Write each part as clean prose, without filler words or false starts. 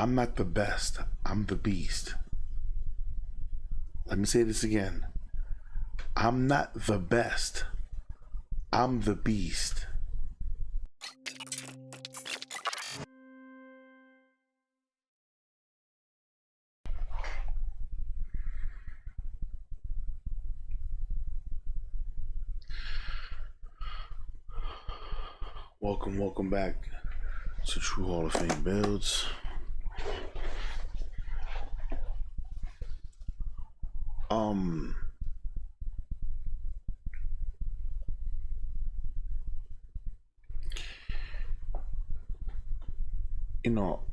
I'm not the best. I'm the beast. Let me say this again. I'm not the best. I'm the beast. Welcome back to True Hall of Fame Builds.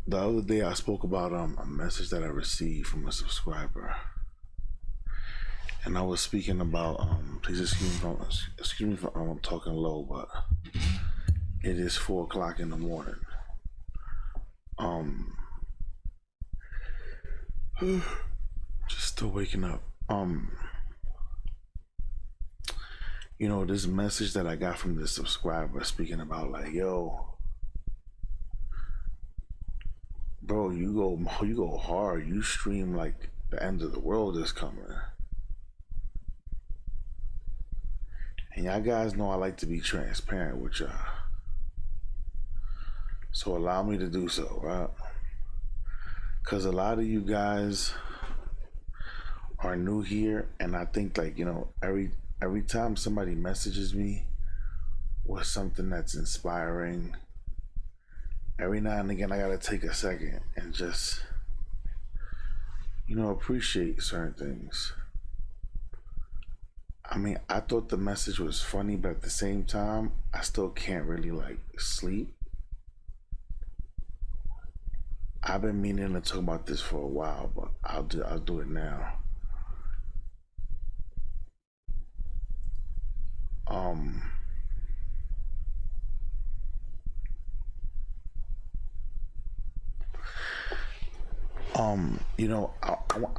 The other day I spoke about a message that I received from a subscriber, and I was speaking about please excuse me if I'm talking low, but it is 4 o'clock in the morning. Just still waking up. This message that I got from this subscriber speaking about like, yo, bro, you go hard. You stream like the end of the world is coming. And y'all guys know I like to be transparent with y'all. So allow me to do so, right? Because a lot of you guys are new here, and I think like, every time somebody messages me with something that's inspiring, every now and again I gotta take a second and just appreciate certain things. I mean, I thought the message was funny, but at the same time I still can't really like sleep. I've been meaning to talk about this for a while, but I'll do it now.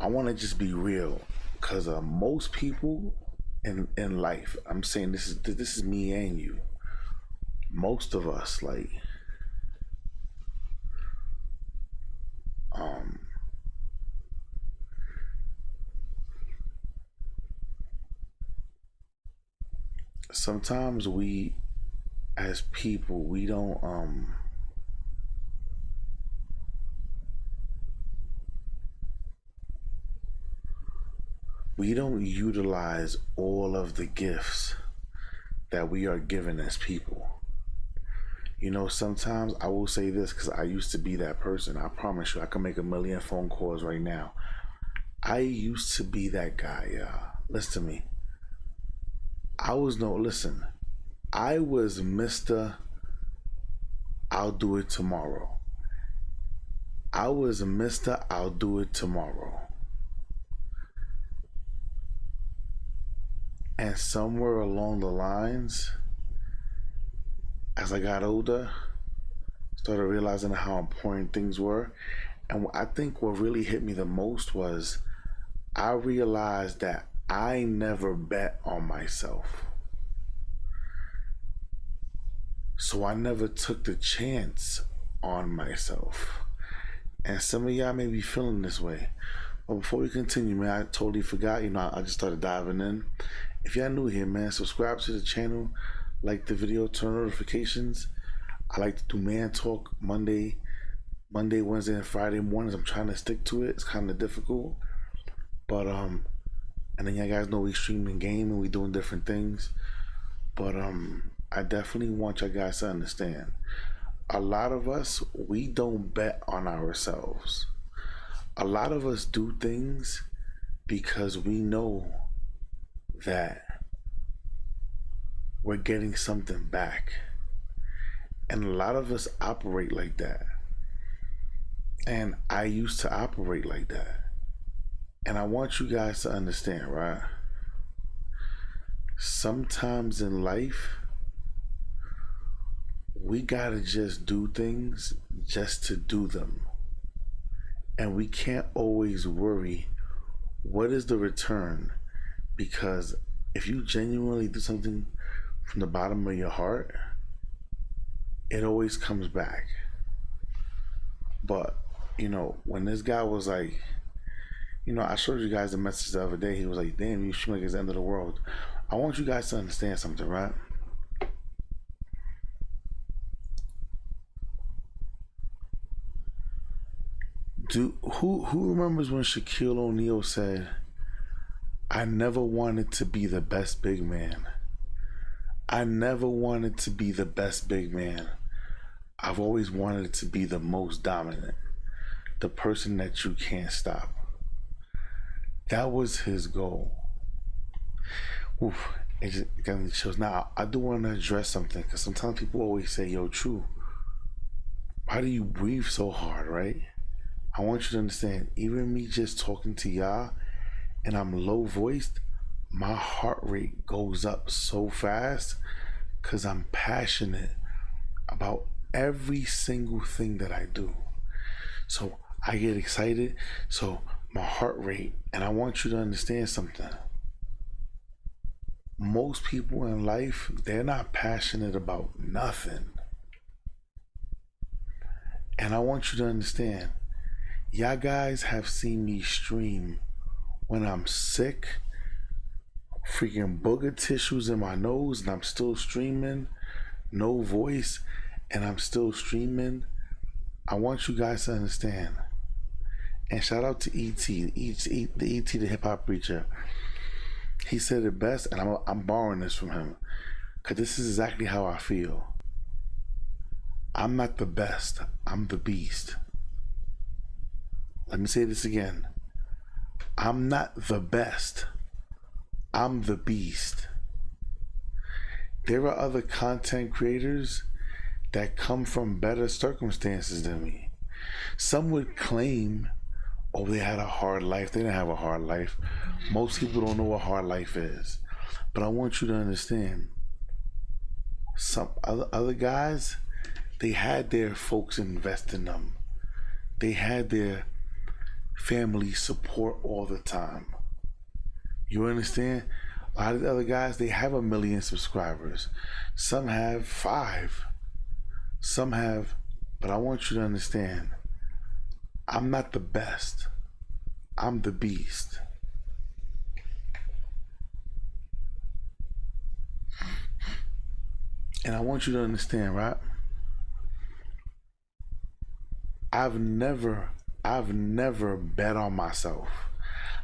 I want to just be real, because most people in life, I'm saying this is me and you. Most of us, like, sometimes we as people, we don't utilize all of the gifts that we are given as people. Sometimes I will say this because I used to be that person. I promise you, I can make a million phone calls right now. I used to be that guy, listen to me. I was Mr. I'll do it tomorrow. I was Mr. I'll do it tomorrow. And somewhere along the lines, as I got older, started realizing how important things were. And I think what really hit me the most was I realized that I never bet on myself. So I never took the chance on myself. And some of y'all may be feeling this way. But before we continue, man, I totally forgot. I just started diving in. If y'all new here, man, subscribe to the channel, like the video, turn notifications. I like to do man talk Monday, Wednesday, and Friday mornings. I'm trying to stick to it. It's kind of difficult, but and then y'all guys know we streaming game and we doing different things. But I definitely want y'all guys to understand. A lot of us, we don't bet on ourselves. A lot of us do things because we know that we're getting something back. And a lot of us operate like that. And I used to operate like that. And I want you guys to understand, right? Sometimes in life, we gotta just do things just to do them. And we can't always worry what is the return, because if you genuinely do something from the bottom of your heart, it always comes back. But when this guy was like, I showed you guys the message the other day. He was like, damn, you seem like it's the end of the world. I want you guys to understand something, right? Who remembers when Shaquille O'Neal said, I never wanted to be the best big man. I never wanted to be the best big man. I've always wanted to be the most dominant, the person that you can't stop. That was his goal. Oof, it just got me chills. Now, I do want to address something, because sometimes people always say, yo, True, why do you breathe so hard, right? I want you to understand, even me just talking to y'all and I'm low voiced, my heart rate goes up so fast because I'm passionate about every single thing that I do. So I get excited. So my heart rate, and I want you to understand something. Most people in life, they're not passionate about nothing. And I want you to understand, y'all guys have seen me stream when I'm sick, freaking booger tissues in my nose, and I'm still streaming, no voice, and I'm still streaming. I want you guys to understand. And shout out to E.T., the hip hop preacher. He said it best, and I'm borrowing this from him, because this is exactly how I feel. I'm not the best, I'm the beast. Let me say this again. I'm not the best, I'm the beast. There are other content creators that come from better circumstances than me. Some would claim, oh, they had a hard life. They didn't have a hard life. Most people don't know what hard life is. But I want you to understand, some other guys, they had their folks invest in them. They had their family support all the time. You understand? A lot of the other guys, they have 1 million subscribers. Some have 5. Some have, but I want you to understand, I'm not the best. I'm the beast. And I want you to understand, right? I've never bet on myself.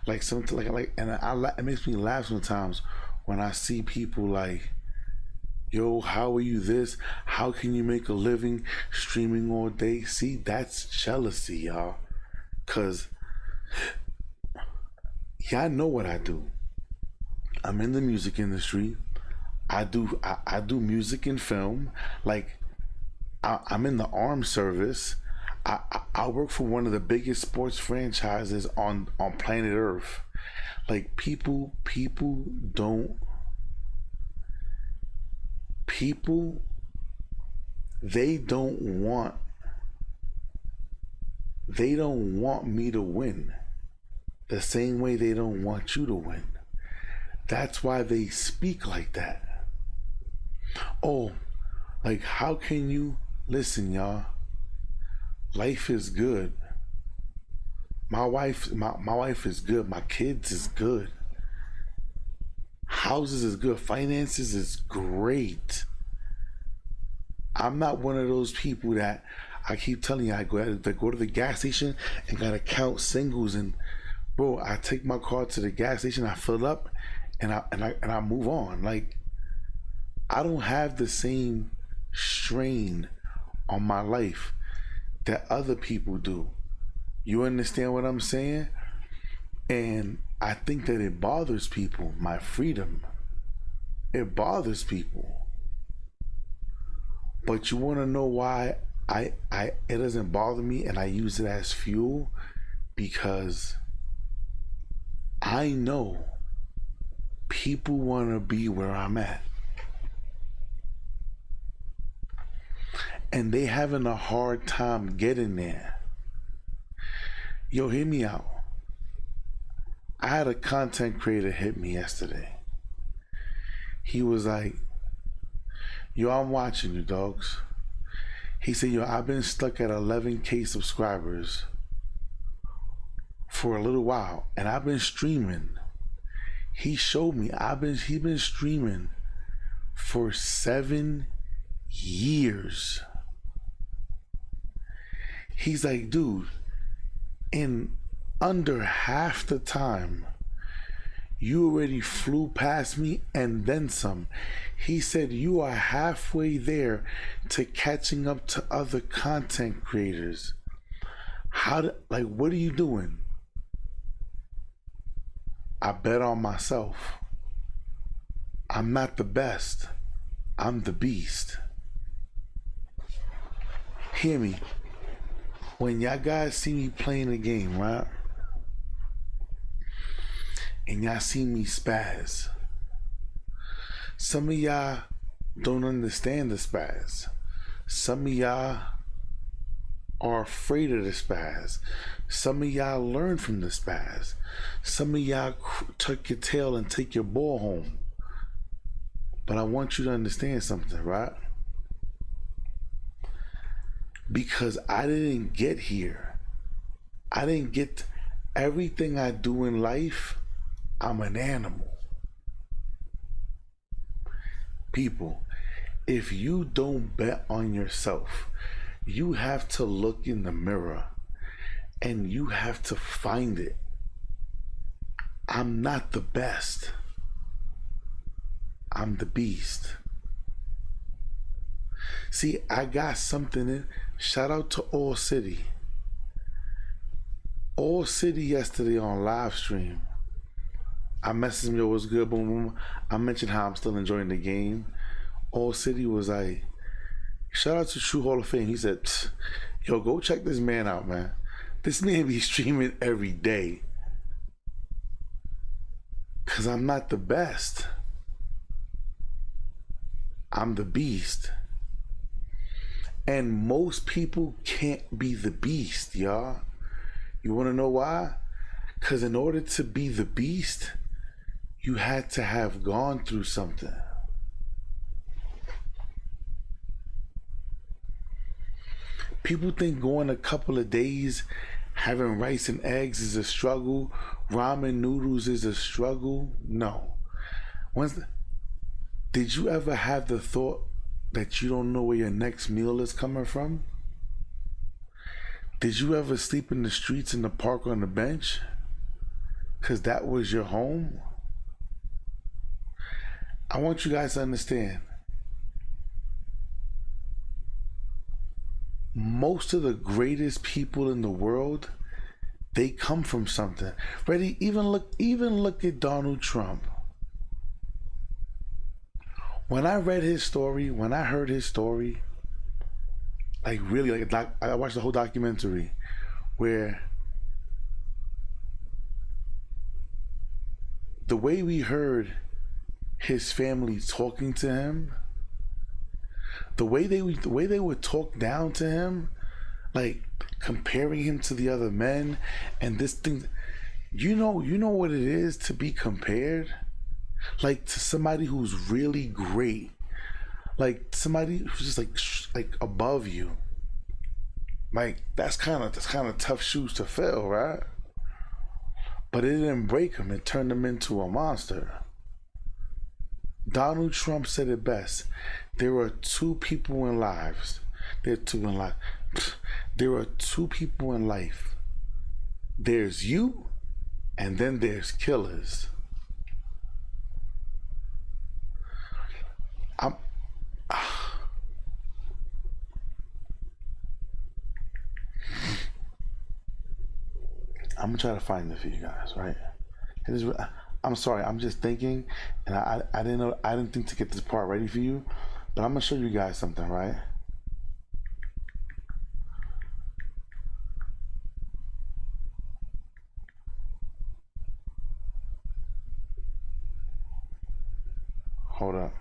Like something and it makes me laugh sometimes when I see people like, yo, how are you this? How can you make a living streaming all day? See, that's jealousy, y'all. Cause y'all know what I do. I'm in the music industry. I do music and film. Like I'm in the armed service. I work for one of the biggest sports franchises on planet Earth. Like people they don't want me to win the same way they don't want you to win. That's why they speak like that. Oh, like how can you listen, y'all? Life is good. My wife is good. My kids is good. Houses is good. Finances is great. I'm not one of those people that I keep telling you I go to the gas station and gotta count singles, and bro, I take my car to the gas station, I fill up, and I move on. Like I don't have the same strain on my life that other people do. You understand what I'm saying? And I think that it bothers people, my freedom. It bothers people. But you want to know why it doesn't bother me and I use it as fuel? Because I know people want to be where I'm at. And they having a hard time getting there. Yo, hear me out. I had a content creator hit me yesterday. He was like, yo, I'm watching you, dogs. He said, yo, I've been stuck at 11K subscribers for a little while, and I've been streaming. He showed me he's been streaming for 7 years. He's like, dude, in under half the time, you already flew past me and then some. He said you are halfway there to catching up to other content creators. What are you doing? I bet on myself. I'm not the best. I'm the beast. Hear me. When y'all guys see me playing a game, right? And y'all see me spaz. Some of y'all don't understand the spaz. Some of y'all are afraid of the spaz. Some of y'all learn from the spaz. Some of y'all tuck your tail and take your ball home. But I want you to understand something, right? Because I didn't get here. I didn't get everything I do in life. I'm an animal. People, if you don't bet on yourself, you have to look in the mirror and you have to find it. I'm not the best. I'm the beast. See, I got something in. Shout out to All City. All City yesterday on live stream. I messaged him, yo, what's good, boom, boom. I mentioned how I'm still enjoying the game. All City was like, shout out to True Hall of Fame. He said, yo, go check this man out, man. This man be streaming every day. Cause I'm not the best. I'm the beast. And most people can't be the beast, y'all. You wanna know why? Cause in order to be the beast, you had to have gone through something. People think going a couple of days having rice and eggs is a struggle, ramen noodles is a struggle. No. Did you ever have the thought that you don't know where your next meal is coming from? Did you ever sleep in the streets, in the park, on the bench? Because that was your home? I want you guys to understand. Most of the greatest people in the world, they come from something. Ready? Even look at Donald Trump. When I read his story, when I heard his story, I watched the whole documentary where the way we heard his family talking to him, the way they would talk down to him, like comparing him to the other men, and this thing, you know what it is to be compared, like to somebody who's really great, like somebody who's just like above you. Like that's kind of tough shoes to fill, right? But it didn't break him. It turned him into a monster. Donald Trump said it best. There are two people in lives. There are two people in life. There's you, and then there's killers. I'm gonna try to find it for you guys, right? I'm sorry, I'm just thinking, and I didn't think to get this part ready for you, but I'm gonna show you guys something, right? Hold up.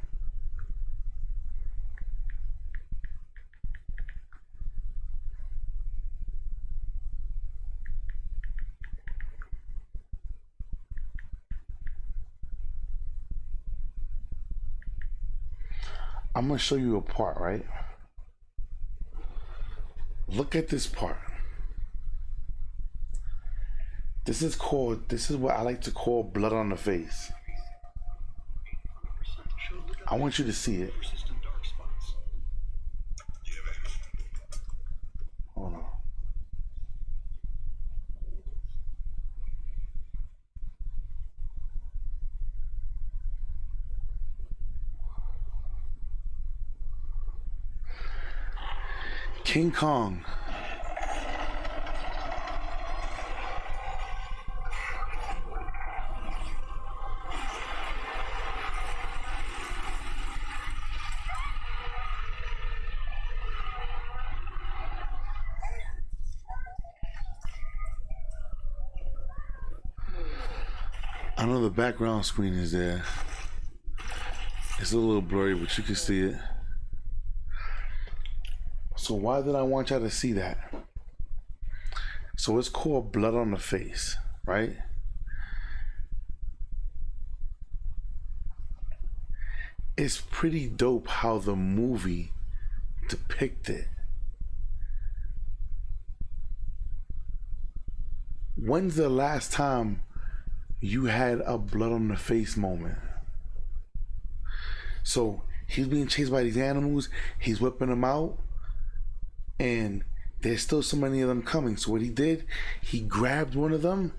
I'm gonna show you a part, right? Look at this part. This is what I like to call blood on the face. I want you to see it. Hold on. King Kong. I know the background screen is there. It's a little blurry, but you can see it. So why did I want y'all to see that? So it's called blood on the face, right? It's pretty dope how the movie depicted. When's the last time you had a blood on the face moment? So he's being chased by these animals, he's whipping them out, and there's still so many of them coming. So what he did, he grabbed one of them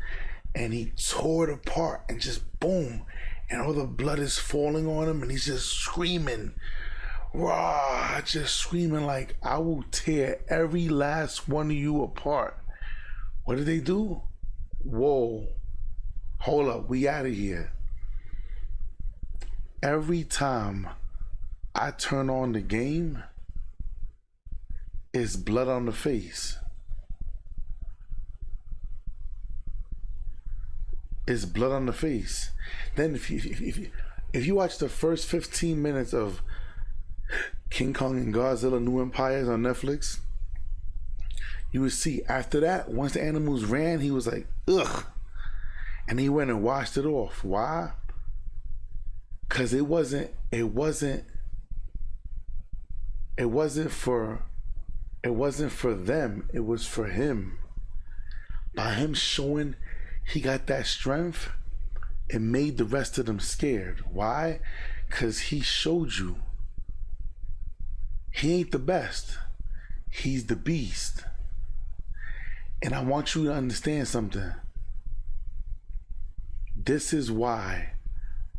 and he tore it apart and just boom, and all the blood is falling on him and he's just screaming, rah, just screaming like, I will tear every last one of you apart. What did they do? Whoa, hold up, we out of here. Every time I turn on the game, it's blood on the face. It's blood on the face. Then if you watch the first 15 minutes of King Kong and Godzilla New Empires on Netflix, you would see after that, once the animals ran, he was like, ugh. And he went and washed it off. Why? Because it wasn't for them, it was for him. By him showing he got that strength, it made the rest of them scared. Why? Because he showed you he ain't the best, he's the beast. And I want you to understand something. This is why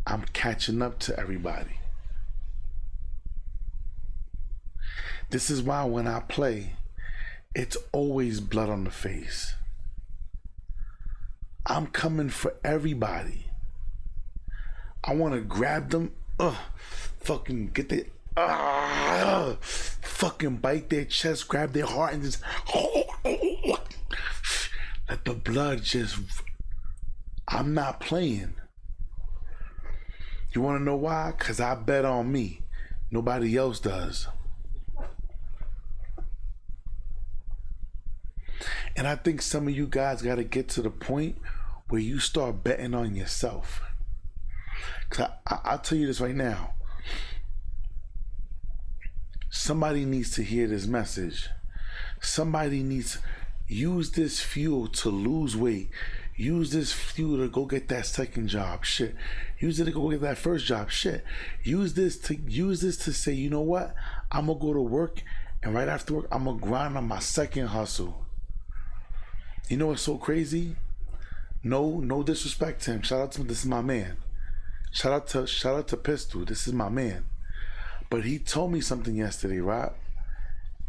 I'm catching up to everybody. This is why when I play, it's always blood on the face. I'm coming for everybody. I want to grab them, fucking get their, fucking bite their chest, grab their heart, and just let the blood just. I'm not playing. You want to know why? Because I bet on me. Nobody else does. And I think some of you guys got to get to the point where you start betting on yourself. Because I'll tell you this right now. Somebody needs to hear this message. Somebody needs to use this fuel to lose weight. Use this fuel to go get that second job. Shit. Use it to go get that first job. Shit. Use this to say, you know what? I'm gonna go to work, and right after work, I'm gonna grind on my second hustle. You know what's so crazy? No disrespect to him. Shout out to him. This is my man. Shout out to Pistol. This is my man. But he told me something yesterday, right?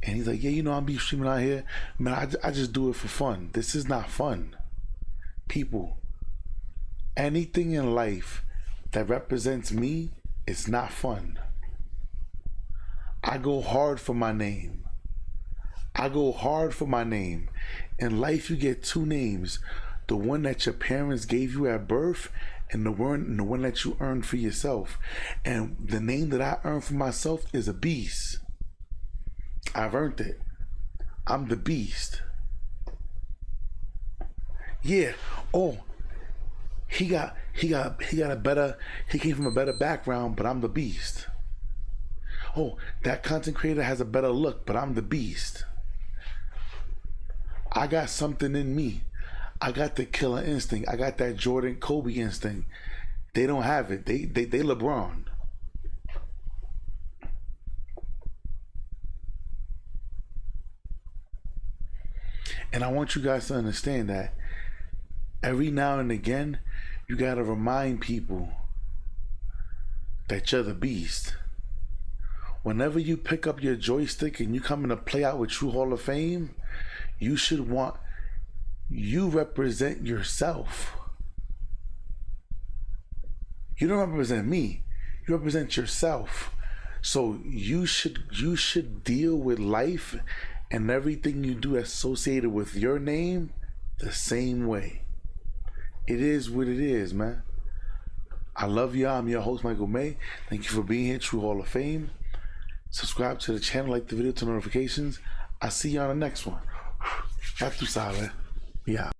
And he's like, yeah, you know, I'm be streaming out here. Man, I just do it for fun. This is not fun. People, anything in life that represents me, it's not fun. I go hard for my name. I go hard for my name. In life, you get two names. The one that your parents gave you at birth, and the one that you earned for yourself. And the name that I earned for myself is a beast. I've earned it. I'm the beast. Yeah. Oh, he came from a better background, but I'm the beast. Oh, that content creator has a better look, but I'm the beast. I got something in me. I got the killer instinct. I got that Jordan Kobe instinct. They don't have it. They LeBron. And I want you guys to understand that every now and again, you gotta remind people that you're the beast. Whenever you pick up your joystick and you come in to play out with True Hall of Fame, you represent yourself. You don't represent me. You represent yourself. So you should deal with life and everything you do associated with your name the same way. It is what it is, man. I love y'all. I'm your host, Michael May. Thank you for being here, True Hall of Fame. Subscribe to the channel, like the video, turn notifications. I'll see you on the next one. Ya tú sabes. Yeah.